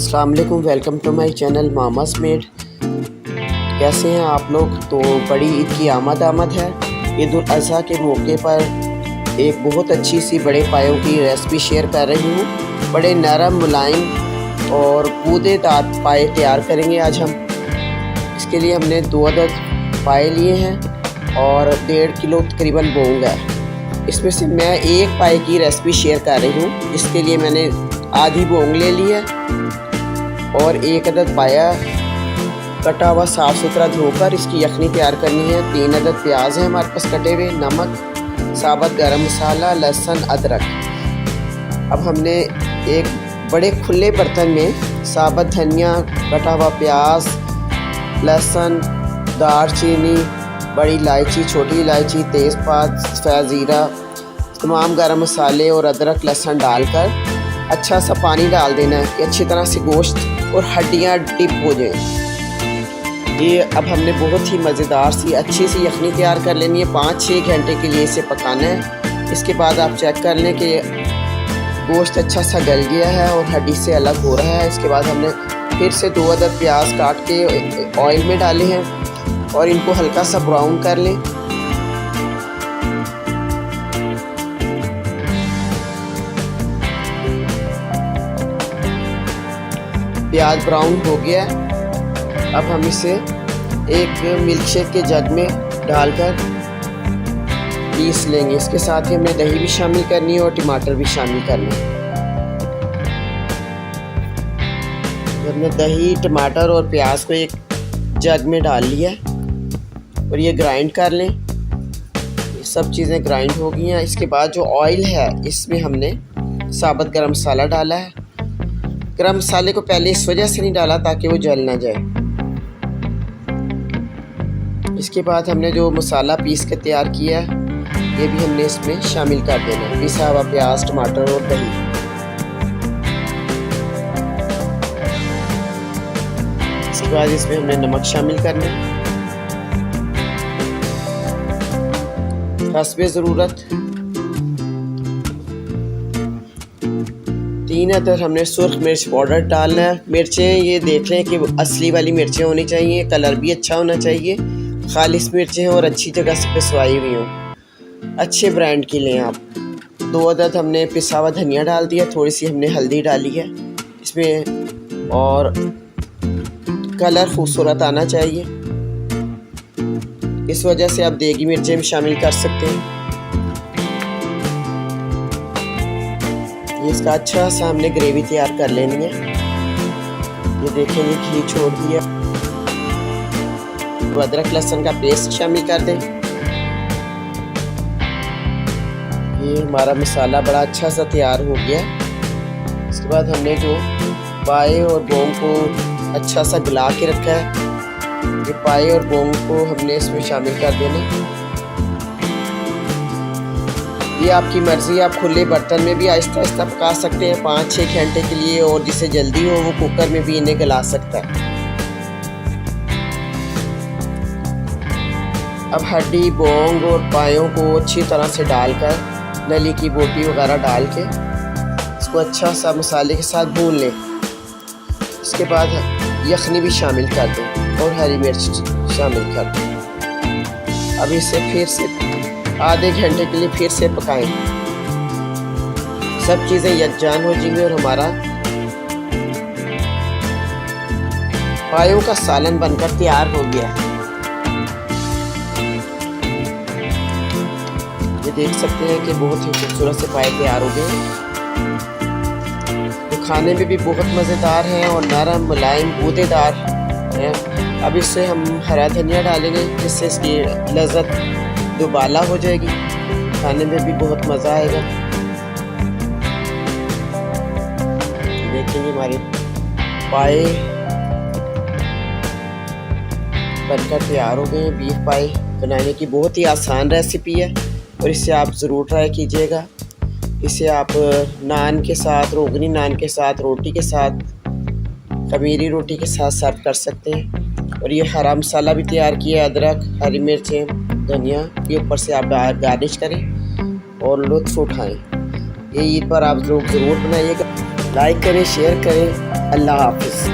अस्सलाम वालेकुम, welcome to my channel mama's made. कैसे हैं आप लोग? तो बड़ी ईद की आमद है। ईद उल अज़हा के मौके पर एक बहुत अच्छी सी बड़े पायों की रेसिपी शेयर कर रही हूँ। बड़े नरम, मुलायम और गूदेदार पाए तैयार करेंगे आज हम। इसके लिए हमने 2 अदद पाए लिए हैं और 1.5 किलो तकरीबन बोंग है। इसमें से मैं एक पाए की रेसिपी शेयर कर रही हूँ, जिसके लिए मैंने आधी बोंग ले ली है और 1 अदद पाया कटा हुआ साफ़ सुथरा धोकर इसकी यखनी तैयार करनी है। 3 अदद प्याज है हमारे पास कटे हुए, नमक, साबुत गरम मसाला, लहसुन, अदरक। अब हमने एक बड़े खुले बर्तन में साबुत धनिया, कटा हुआ प्याज, लहसुन, दालचीनी, बड़ी इलायची, छोटी इलायची, तेज़पात, सफ़ेद ज़ीरा, तमाम गरम मसाले और अदरक लहसुन डालकर अच्छा सा पानी डाल देना है कि अच्छी तरह से गोश्त और हड्डियाँ डिप हो जाए। ये अब हमने बहुत ही मज़ेदार सी अच्छी सी यखनी तैयार कर लेनी है। 5-6 घंटे के लिए इसे पकाना है। इसके बाद आप चेक कर लें कि गोश्त अच्छा सा गल गया है और हड्डी से अलग हो रहा है। इसके बाद हमने फिर से 2 अदद प्याज काट के ऑयल में डाले हैं और इनको हल्का सा ब्राउन कर लें। प्याज ब्राउन हो गया। अब हम इसे एक मिल्क शेक के जग में डालकर पीस लेंगे। इसके साथ ही हमने दही भी शामिल करनी है और टमाटर भी शामिल करना है। हमने दही, टमाटर और प्याज को एक जग में डाल लिया और ये ग्राइंड कर लें। ये सब चीज़ें ग्राइंड हो गई हैं। इसके बाद जो ऑयल है इसमें हमने साबुत गरम मसाला डाला है। गरम मसाले को पहले इस वजह से नहीं डाला ताकि वो जल ना जाए। इसके बाद हमने जो मसाला पीस के तैयार किया है ये भी हमने इसमें शामिल कर देना है। पिसा हुआ प्याज, टमाटर और दही। इसके बाद इसमें हमने नमक शामिल करना है हस्बे ज़रूरत। 3 अदद हमने सुर्ख मिर्च पाउडर डालना है। मिर्चें ये देख लें कि असली वाली मिर्चें होनी चाहिए, कलर भी अच्छा होना चाहिए, खालिस मिर्चें और अच्छी जगह से पिसवाई हुई हों, अच्छे ब्रांड की लें आप। 2 अदद हमने पिसा हुआ धनिया डाल दिया, थोड़ी सी हमने हल्दी डाली है इसमें और कलर खूबसूरत आना चाहिए। इस वजह से आप देगी मिर्चें भी शामिल कर सकते हैं। इसका अच्छा सा हमने ग्रेवी तैयार कर लेनी है। ये देखेंगे घी छोड़ दिया। तो अदरक लहसुन का पेस्ट शामिल कर दें। ये हमारा मसाला बड़ा अच्छा सा तैयार हो गया। इसके बाद हमने जो पाए और बोंग को अच्छा सा गला के रखा है, ये पाए और बोंग को हमने इसमें शामिल कर देना। ये आपकी मर्ज़ी, आप खुले बर्तन में भी आहिस्ता आहिस्ता पका सकते हैं 5-6 घंटे के लिए, और जिसे जल्दी हो वो कुकर में भी इन्हें गला सकता है। अब हड्डी, बोंग और पायों को अच्छी तरह से डालकर नली की बोटी वगैरह डाल के इसको अच्छा सा मसाले के साथ भून लें। इसके बाद यखनी भी शामिल कर दें और हरी मिर्च शामिल कर दें। अब इसे फिर से आधे घंटे के लिए फिर से पकाएं। सब चीज़ें यकजान हो जाएंगी और हमारा पायों का सालन बनकर तैयार हो गया। ये देख सकते हैं कि बहुत ही खूबसूरत से पाए तैयार हो गए। तो खाने में भी बहुत मज़ेदार हैं और नरम, मुलायम, गूदेदार हैं। अब इससे हम हरा धनिया डालेंगे जिससे इसकी लज़्ज़त दुबाला हो जाएगी, खाने में भी बहुत मज़ा आएगा। देखेंगे हमारे पाए बनकर तैयार हो गए हैं। बीफ पाए बनाने की बहुत ही आसान रेसिपी है और इसे आप ज़रूर ट्राई कीजिएगा। इसे आप नान के साथ, रोगनी नान के साथ, रोटी के साथ, खमीरी रोटी के साथ सर्व कर सकते हैं। और ये हरा मसाला भी तैयार किया, अदरक, हरी मिर्चें, धनिया, ये ऊपर से आप गार्निश करें और लुत्फ़ उठाएं। ये ईद पर आप लोग ज़रूर बनाइएगा। लाइक करें, शेयर करें अल्लाह हाफ़िज़।